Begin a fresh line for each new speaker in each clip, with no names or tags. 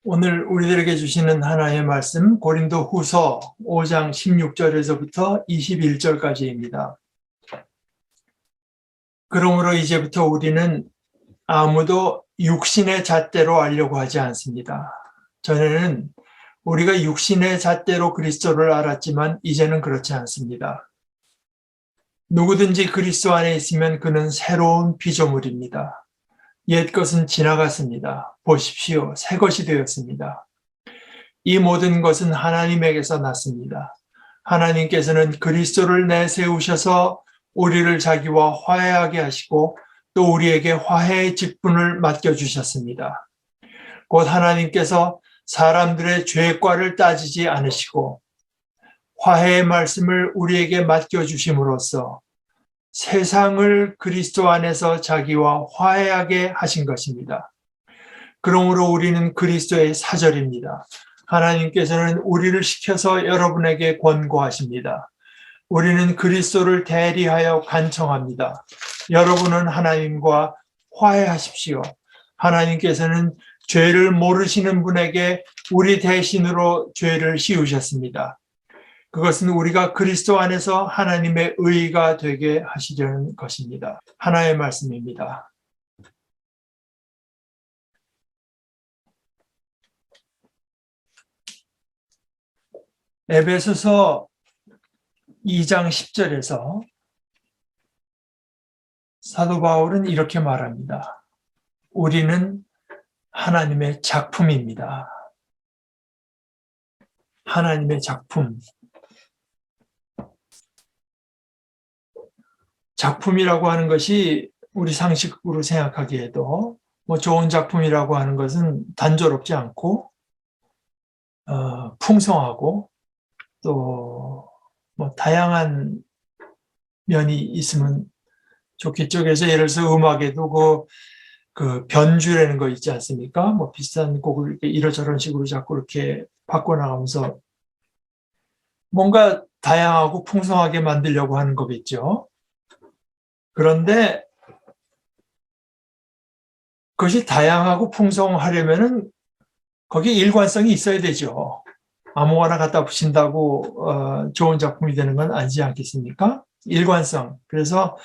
오늘 우리들에게 주시는 하나님의 말씀 고린도 후서 5장 16절에서부터 21절까지입니다. 그러므로 이제부터 우리는 아무도 육신의 잣대로 알려고 하지 않습니다. 전에는 우리가 육신의 잣대로 그리스도를 알았지만 이제는 그렇지 않습니다. 누구든지 그리스도 안에 있으면 그는 새로운 피조물입니다. 옛 것은 지나갔습니다. 보십시오. 새 것이 되었습니다. 이 모든 것은 하나님에게서 났습니다. 하나님께서는 그리스도를 내세우셔서 우리를 자기와 화해하게 하시고 또 우리에게 화해의 직분을 맡겨주셨습니다. 곧 하나님께서 사람들의 죄과를 따지지 않으시고 화해의 말씀을 우리에게 맡겨주심으로써 세상을 그리스도 안에서 자기와 화해하게 하신 것입니다. 그러므로 우리는 그리스도의 사절입니다. 하나님께서는 우리를 시켜서 여러분에게 권고하십니다. 우리는 그리스도를 대리하여 간청합니다. 여러분은 하나님과 화해하십시오. 하나님께서는 죄를 모르시는 분에게 우리 대신으로 죄를 씌우셨습니다. 그것은 우리가 그리스도 안에서 하나님의 의가 되게 하시려는 것입니다. 하나의 말씀입니다. 에베소서 2장 10절에서 사도 바울은 이렇게 말합니다. 우리는 하나님의 작품입니다. 하나님의 작품. 작품이라고 하는 것이 우리 상식으로 생각하기에도 좋은 작품이라고 하는 것은 단조롭지 않고 풍성하고 또 다양한 면이 있으면 좋겠죠. 그래서 예를 들어서 음악에도 그 변주라는 거 있지 않습니까? 비싼 곡을 이렇게 이러저런 식으로 자꾸 이렇게 바꿔나가면서 뭔가 다양하고 풍성하게 만들려고 하는 거겠죠. 그런데 그것이 다양하고 풍성하려면은 거기에 일관성이 있어야 되죠. 아무거나 갖다 붙인다고 좋은 작품이 되는 건 아니지 않겠습니까? 일관성. 그래서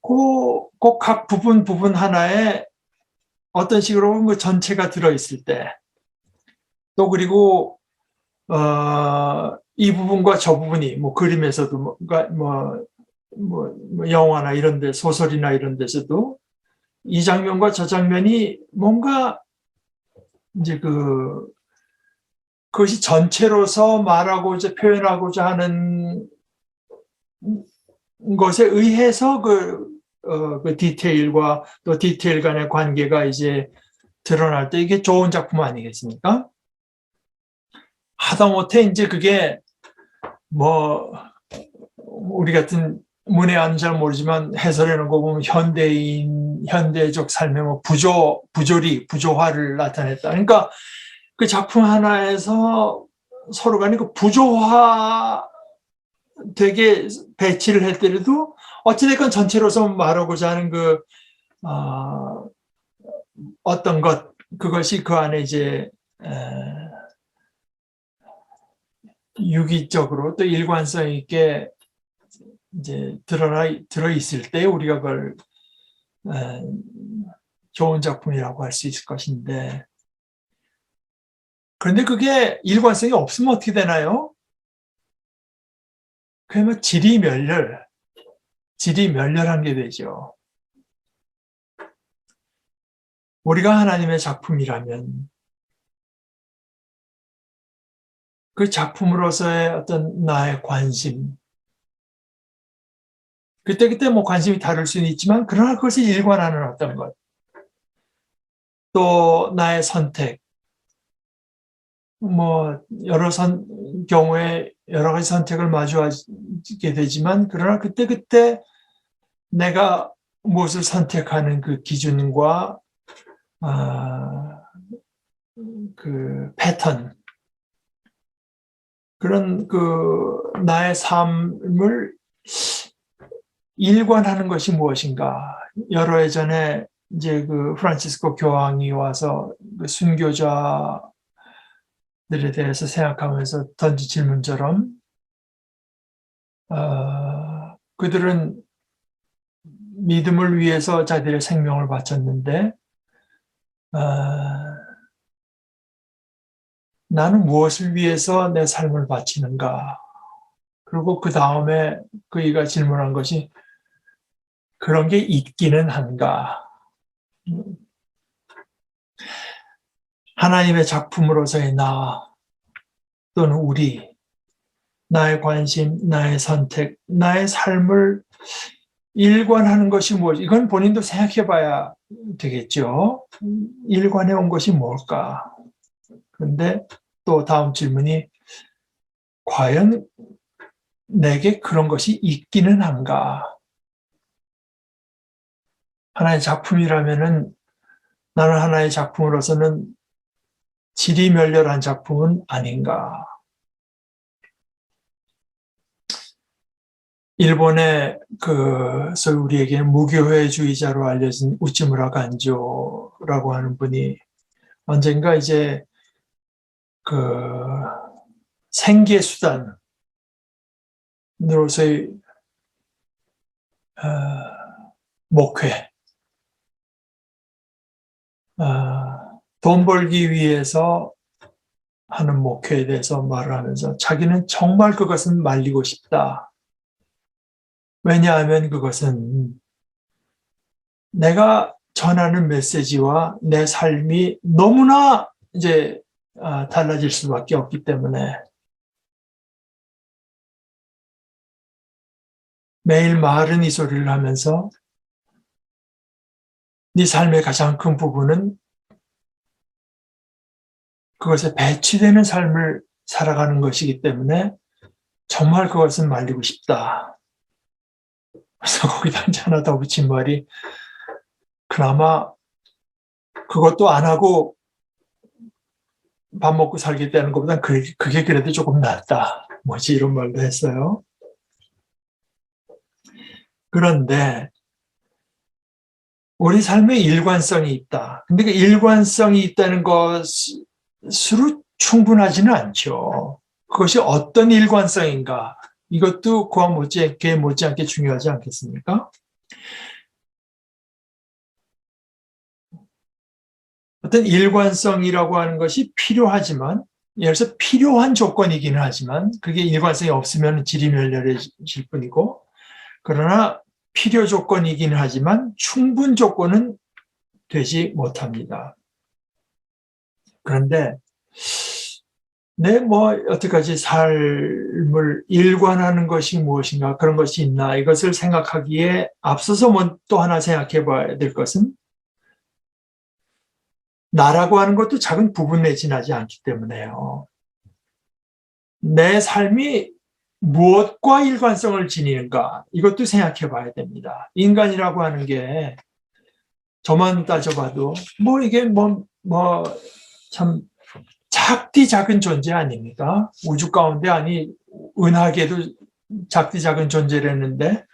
꼭 각 부분 하나에 어떤 식으로 그 전체가 들어있을 때, 또 그리고 이 부분과 저 부분이 그림에서도 영화나 이런 데 소설이나 이런 데서도 이 장면과 저 장면이 뭔가 이제 그것이 전체로서 말하고자 표현하고자 하는 것에 의해서 그 디테일과 또 디테일 간의 관계가 이제 드러날 때 이게 좋은 작품 아니겠습니까? 하다못해 이제 그게 우리 같은 문외한은 잘 모르지만 해설해 놓은 거 보면 현대적 삶의 부조화를 나타냈다. 그러니까 그 작품 하나에서 서로 간에 그 부조화 되게 배치를 했더라도 어찌됐건 전체로서 말하고자 하는 어떤 그것이 그 안에 이제 유기적으로 또 일관성 있게 이제 들어 있을 때 우리가 그걸 좋은 작품이라고 할 수 있을 것인데, 그런데 그게 일관성이 없으면 어떻게 되나요? 그러면 질이 멸렬한 게 되죠. 우리가 하나님의 작품이라면 그 작품으로서의 어떤 나의 관심, 그때 관심이 다를 수는 있지만 그러나 그것이 일관하는 어떤 것, 또 나의 선택, 여러 경우에 여러 가지 선택을 마주하게 되지만 그러나 그때 내가 무엇을 선택하는 그 기준과 그 패턴, 그런 나의 삶을 일관하는 것이 무엇인가. 여러 해 전에 이제 프란치스코 교황이 와서 그 순교자 들에 대해서 생각하면서 던진 질문처럼 그들은 믿음을 위해서 자기들의 생명을 바쳤는데 나는 무엇을 위해서 내 삶을 바치는가? 그리고 그 다음에 그이가 질문한 것이 그런 게 있기는 한가? 하나님의 작품으로서의 나 또는 우리, 나의 관심, 나의 선택, 나의 삶을 일관하는 것이 무엇? 이건 본인도 생각해 봐야 되겠죠. 일관해 온 것이 뭘까? 그런데 또 다음 질문이 과연 내게 그런 것이 있기는 한가? 하나의 작품이라면은 나는 하나의 작품으로서는 지리멸렬한 작품은 아닌가? 일본의 소위 우리에게 무교회주의자로 알려진 우찌무라 간조라고 하는 분이 언젠가 이제 그 생계 수단으로서의 목회, 돈 벌기 위해서 하는 목회에 대해서 말을 하면서 자기는 정말 그것은 말리고 싶다. 왜냐하면 그것은 내가 전하는 메시지와 내 삶이 너무나 이제 달라질 수밖에 없기 때문에 매일 말은 이 소리를 하면서 네 삶의 가장 큰 부분은 그것에 배치되는 삶을 살아가는 것이기 때문에 정말 그것은 말리고 싶다. 그래서 거기다 이제 하나 더 붙인 말이 그나마 그것도 안 하고 밥 먹고 살겠다는 것보단 그게 그래도 조금 낫다. 뭐지 이런 말도 했어요. 그런데 우리 삶에 일관성이 있다. 근데 그 일관성이 있다는 것으로 충분하지는 않죠. 그것이 어떤 일관성인가? 이것도 그와 못지않게 중요하지 않겠습니까? 어떤 일관성이라고 하는 것이 필요하지만, 예를 들어서 필요한 조건이기는 하지만, 그게 일관성이 없으면 지리멸렬해질 뿐이고, 그러나 필요 조건이기는 하지만 충분 조건은 되지 못합니다. 그런데 여태까지 삶을 일관하는 것이 무엇인가, 그런 것이 있나, 이것을 생각하기에 앞서서 또 하나 생각해 봐야 될 것은 나라고 하는 것도 작은 부분에 지나지 않기 때문에요. 내 삶이 무엇과 일관성을 지니는가, 이것도 생각해 봐야 됩니다. 인간이라고 하는 게 저만 따져봐도 이게 참 작디 작은 존재 아닙니까? 우주 가운데 은하계도 작디 작은 존재라는데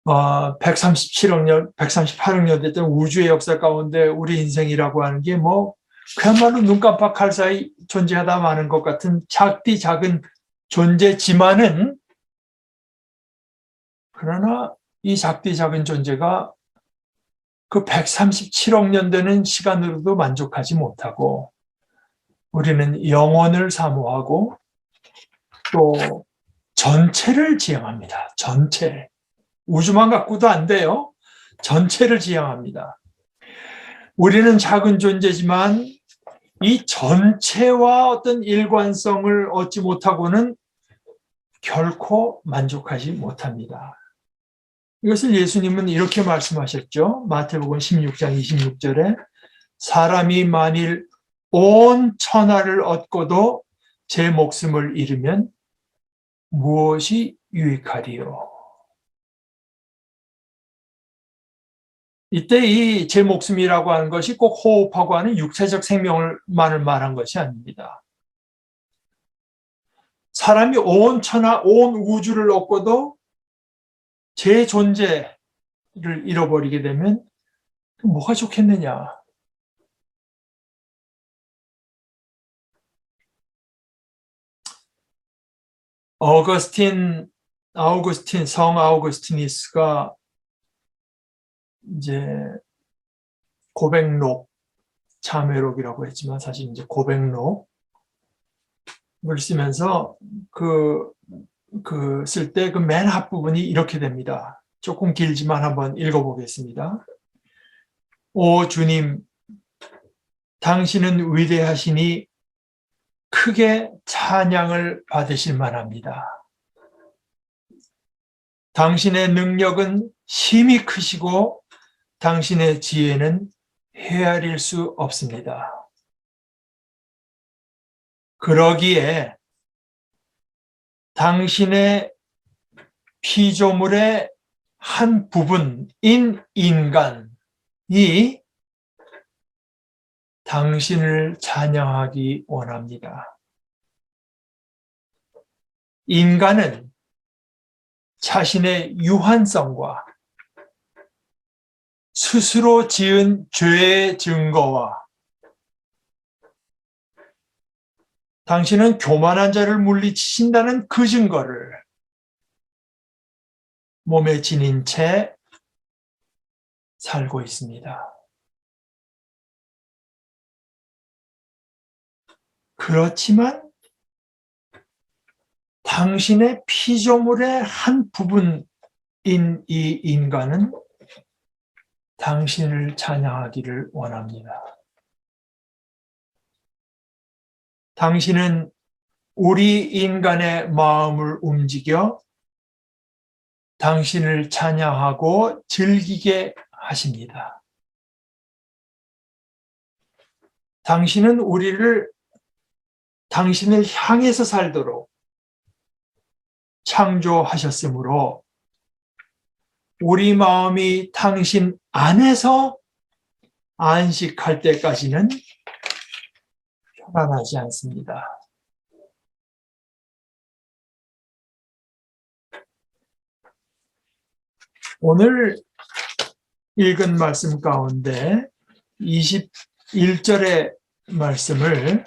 137억 년, 138억 년 됐던 우주의 역사 가운데 우리 인생이라고 하는 게 그야말로 눈 깜빡할 사이 존재하다 마는 것 같은 작디 작은 존재지만은 그러나 이 작디 작은 존재가 그 137억 년 되는 시간으로도 만족하지 못하고 우리는 영혼을 사모하고 또 전체를 지향합니다. 전체. 우주만 갖고도 안 돼요. 전체를 지향합니다. 우리는 작은 존재지만 이 전체와 어떤 일관성을 얻지 못하고는 결코 만족하지 못합니다. 이것을 예수님은 이렇게 말씀하셨죠. 마태복음 16장 26절에 사람이 만일 온 천하를 얻고도 제 목숨을 잃으면 무엇이 유익하리요? 이때 이 제 목숨이라고 하는 것이 꼭 호흡하고 하는 육체적 생명만을 말한 것이 아닙니다. 사람이 온 천하, 온 우주를 얻고도 제 존재를 잃어버리게 되면 뭐가 좋겠느냐? 성 아우구스티니스가 이제 고백록, 참회록이라고 했지만 사실 이제 고백록을 쓰면서 쓸 때 그 맨 앞부분이 이렇게 됩니다. 조금 길지만 한번 읽어보겠습니다. 오 주님, 당신은 위대하시니 크게 찬양을 받으실 만합니다. 당신의 능력은 힘이 크시고 당신의 지혜는 헤아릴 수 없습니다. 그러기에 당신의 피조물의 한 부분인 인간이 당신을 찬양하기 원합니다. 인간은 자신의 유한성과 스스로 지은 죄의 증거와 당신은 교만한 자를 물리치신다는 그 증거를 몸에 지닌 채 살고 있습니다. 그렇지만 당신의 피조물의 한 부분인 이 인간은 당신을 찬양하기를 원합니다. 당신은 우리 인간의 마음을 움직여 당신을 찬양하고 즐기게 하십니다. 당신은 우리를 당신을 향해서 살도록 창조하셨으므로 우리 마음이 당신 안에서 안식할 때까지는 편안하지 않습니다. 오늘 읽은 말씀 가운데 21절의 말씀을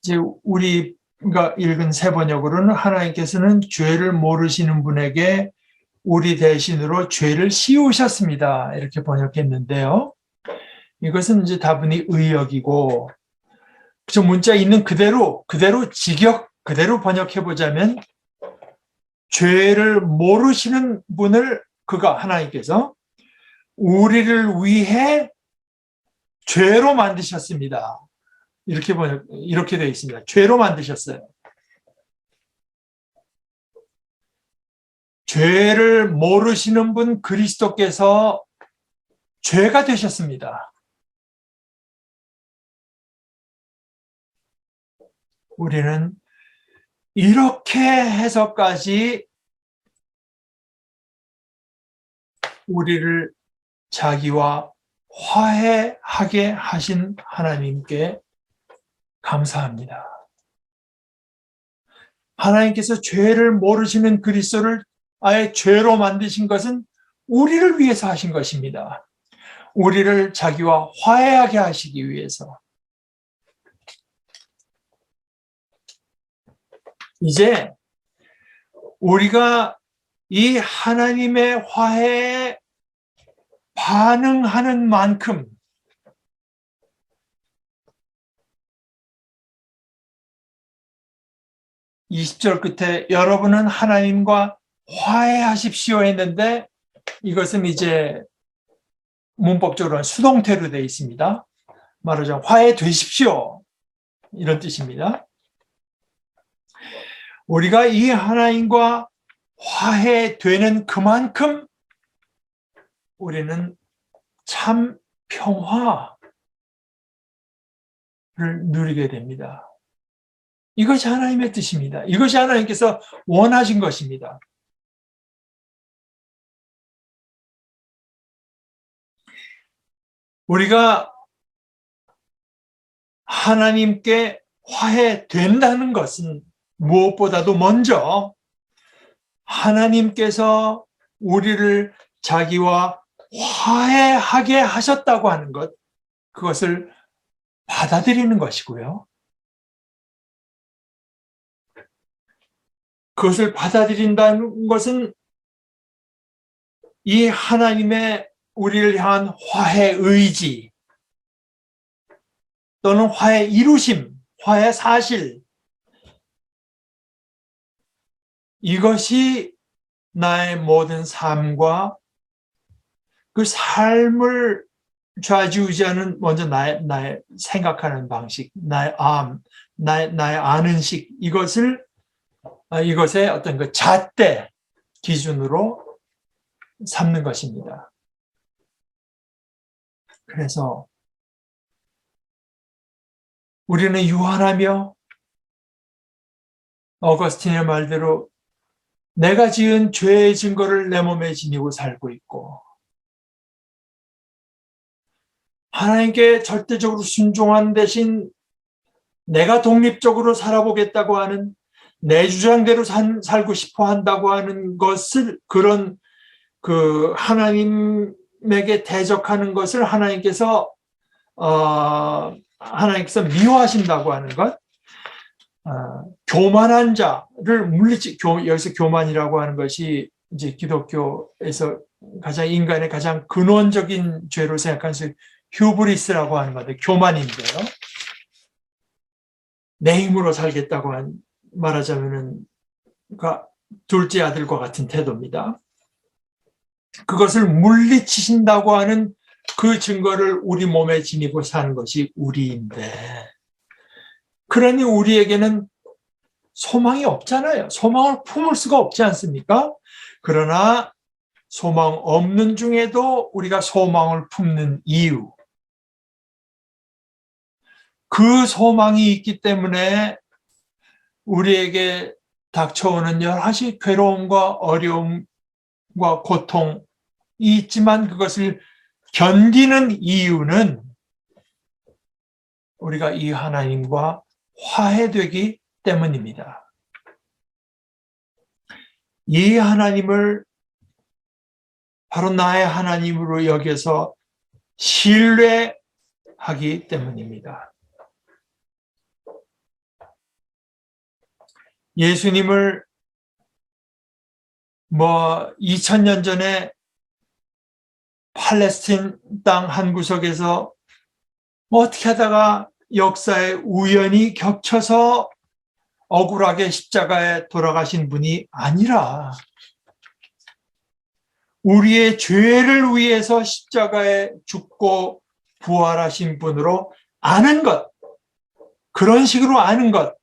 이제 우리가 읽은 새 번역으로는 하나님께서는 죄를 모르시는 분에게 우리 대신으로 죄를 씌우셨습니다. 이렇게 번역했는데요. 이것은 이제 다분히 의역이고, 저 문자 있는 그대로 직역 그대로 번역해 보자면 죄를 모르시는 분을 하나님께서 우리를 위해 죄로 만드셨습니다. 이렇게 되어 있습니다. 죄로 만드셨어요. 죄를 모르시는 분 그리스도께서 죄가 되셨습니다. 우리는 이렇게 해서까지 우리를 자기와 화해하게 하신 하나님께 감사합니다. 하나님께서 죄를 모르시는 그리스도를 아예 죄로 만드신 것은 우리를 위해서 하신 것입니다. 우리를 자기와 화해하게 하시기 위해서. 이제 우리가 이 하나님의 화해에 반응하는 만큼 (20절) 끝에 여러분은 하나님과 화해하십시오 했는데 이것은 이제 문법적으로는 수동태로 되어 있습니다. 말하자면 화해되십시오 이런 뜻입니다. 우리가 이 하나님과 화해되는 그만큼 우리는 참 평화를 누리게 됩니다. 이것이 하나님의 뜻입니다. 이것이 하나님께서 원하신 것입니다. 우리가 하나님께 화해된다는 것은 무엇보다도 먼저 하나님께서 우리를 자기와 화해하게 하셨다고 하는 것, 그것을 받아들이는 것이고요. 그것을 받아들인다는 것은 이 하나님의 우리를 향한 화해 의지 또는 화해 이루심, 화해 사실, 이것이 나의 모든 삶과 그 삶을 좌지우지하는 먼저 나의 생각하는 방식, 나의 아는 식, 이것의 어떤 그 잣대 기준으로 삼는 것입니다. 그래서 우리는 유한하며 어거스틴의 말대로 내가 지은 죄의 증거를 내 몸에 지니고 살고 있고 하나님께 절대적으로 순종한 대신 내가 독립적으로 살아보겠다고 하는 내 주장대로 살고 싶어 한다고 하는 것을 그런 그 하나님에게 대적하는 것을 하나님께서 미워하신다고 하는 것, 교만한 자를 여기서 교만이라고 하는 것이 이제 기독교에서 인간의 가장 근원적인 죄로 생각하는 휴브리스라고 하는 건데 교만인데요. 내 힘으로 살겠다고 말하자면은 둘째 아들과 같은 태도입니다. 그것을 물리치신다고 하는 그 증거를 우리 몸에 지니고 사는 것이 우리인데, 그러니 우리에게는 소망이 없잖아요. 소망을 품을 수가 없지 않습니까? 그러나 소망 없는 중에도 우리가 소망을 품는 이유, 그 소망이 있기 때문에 우리에게 닥쳐오는 여러 가지 괴로움과 어려움과 고통이 있지만 그것을 견디는 이유는 우리가 이 하나님과 화해되기 때문입니다. 이 하나님을 바로 나의 하나님으로 여겨서 신뢰하기 때문입니다. 예수님을 2000년 전에 팔레스틴 땅 한 구석에서 어떻게 하다가 역사에 우연히 겹쳐서 억울하게 십자가에 돌아가신 분이 아니라 우리의 죄를 위해서 십자가에 죽고 부활하신 분으로 아는 것, 그런 식으로 아는 것,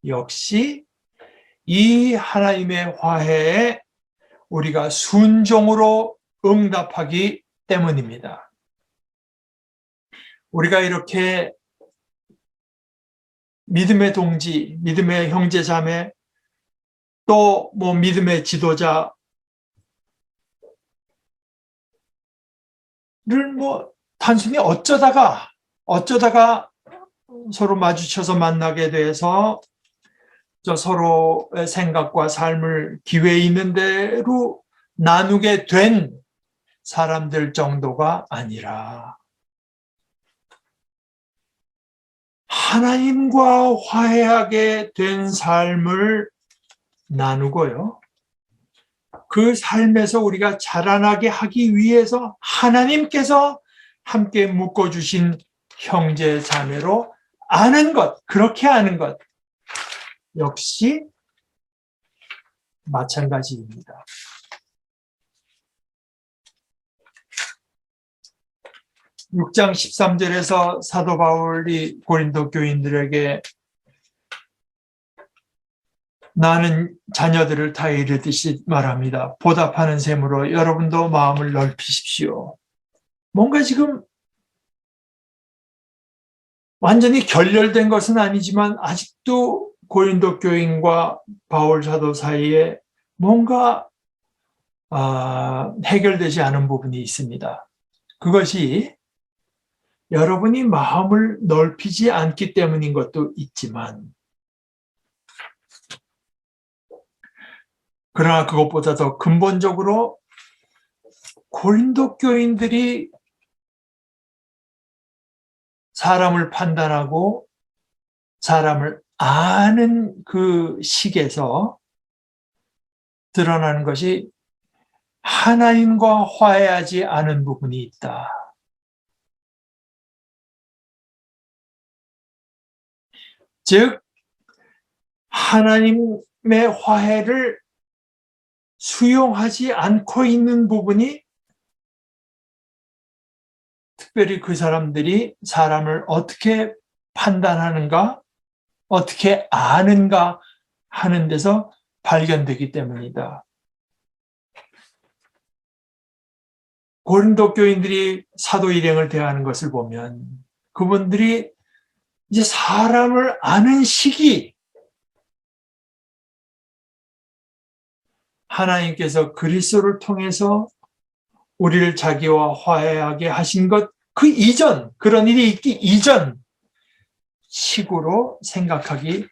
역시 이 하나님의 화해에 우리가 순종으로 응답하기 때문입니다. 우리가 이렇게 믿음의 동지, 믿음의 형제 자매, 또 믿음의 지도자를 단순히 어쩌다가 서로 마주쳐서 만나게 돼서 서로의 생각과 삶을 기회 있는 대로 나누게 된 사람들 정도가 아니라 하나님과 화해하게 된 삶을 나누고요. 그 삶에서 우리가 자라나게 하기 위해서 하나님께서 함께 묶어주신 형제 자매로 아는 것, 그렇게 아는 것 역시 마찬가지입니다. 6장 13절에서 사도 바울이 고린도 교인들에게 나는 자녀들을 다 이르듯이 말합니다. 보답하는 셈으로 여러분도 마음을 넓히십시오. 뭔가 지금 완전히 결렬된 것은 아니지만 아직도 고린도 교인과 바울 사도 사이에 뭔가 해결되지 않은 부분이 있습니다. 그것이 여러분이 마음을 넓히지 않기 때문인 것도 있지만, 그러나 그것보다 더 근본적으로 고린도 교인들이 사람을 판단하고 사람을 아는 그 식에서 드러나는 것이 하나님과 화해하지 않은 부분이 있다. 즉, 하나님의 화해를 수용하지 않고 있는 부분이 특별히 그 사람들이 사람을 어떻게 판단하는가, 어떻게 아는가 하는 데서 발견되기 때문이다. 고린도 교인들이 사도 일행을 대하는 것을 보면 그분들이 이제 사람을 아는 시기, 하나님께서 그리스도를 통해서 우리를 자기와 화해하게 하신 것, 그 이전, 그런 일이 있기 이전 식으로 생각하기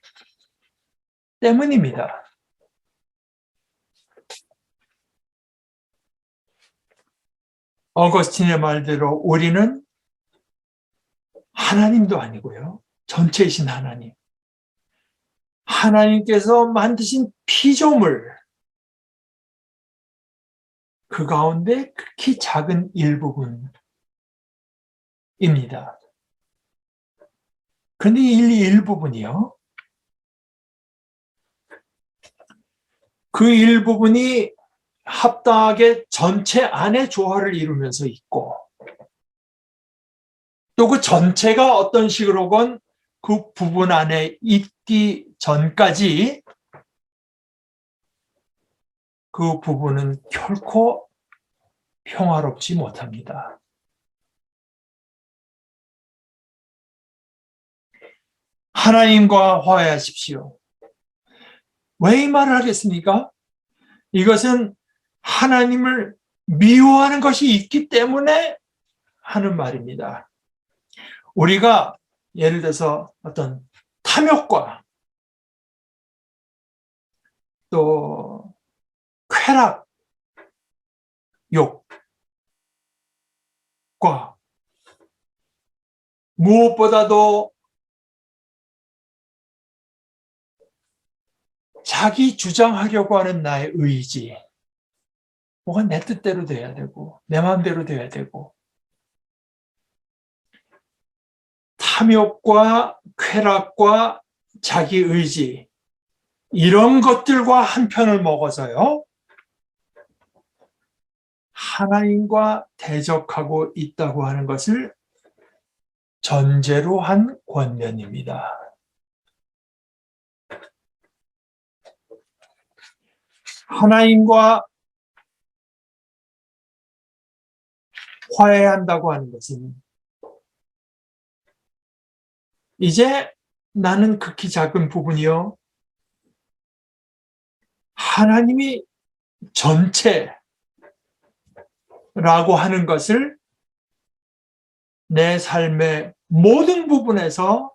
때문입니다. 어거스틴의 말대로 우리는 하나님도 아니고요. 전체이신 하나님. 하나님께서 만드신 피조물, 그 가운데 극히 작은 일부분입니다. 그런데 이 일부분이요. 그 일부분이 합당하게 전체 안에 조화를 이루면서 있고, 또 그 전체가 어떤 식으로건 그 부분 안에 있기 전까지 그 부분은 결코 평화롭지 못합니다. 하나님과 화해하십시오. 왜 이 말을 하겠습니까? 이것은 하나님을 미워하는 것이 있기 때문에 하는 말입니다. 우리가 예를 들어서 어떤 탐욕과 또 쾌락, 욕과 무엇보다도 자기 주장하려고 하는 나의 의지, 뭐가 내 뜻대로 돼야 되고 내 마음대로 돼야 되고, 탐욕과 쾌락과 자기 의지, 이런 것들과 한 편을 먹어서요, 하나님과 대적하고 있다고 하는 것을 전제로 한 권면입니다. 하나님과 화해한다고 하는 것은 이제 나는 극히 작은 부분이요, 하나님이 전체라고 하는 것을 내 삶의 모든 부분에서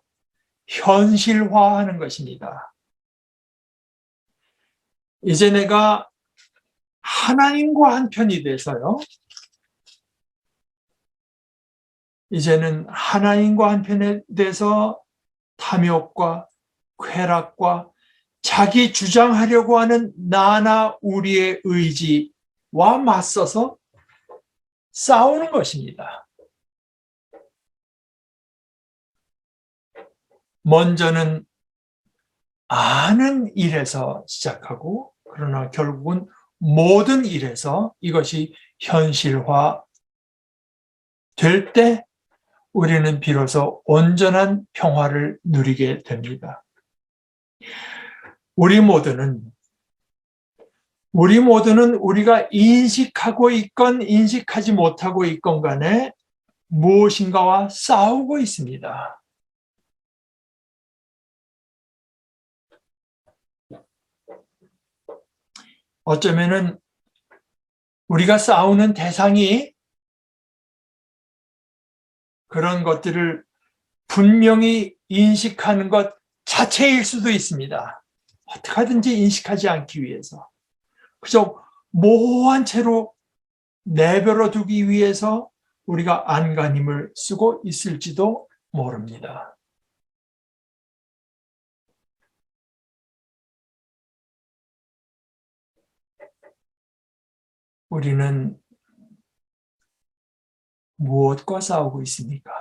현실화하는 것입니다. 이제 내가 하나님과 한 편이 돼서요, 이제는 하나님과 한 편에 대해서 탐욕과 쾌락과 자기 주장하려고 하는 나나 우리의 의지와 맞서서 싸우는 것입니다. 먼저는 아는 일에서 시작하고, 그러나 결국은 모든 일에서 이것이 현실화 될 때 우리는 비로소 온전한 평화를 누리게 됩니다. 우리 모두는 우리가 인식하고 있건 인식하지 못하고 있건 간에 무엇인가와 싸우고 있습니다. 어쩌면은 우리가 싸우는 대상이 그런 것들을 분명히 인식하는 것 자체일 수도 있습니다. 어떻게 하든지 인식하지 않기 위해서. 그저 모호한 채로 내버려 두기 위해서 우리가 안간힘을 쓰고 있을지도 모릅니다. 우리는 무엇과 싸우고 있습니까?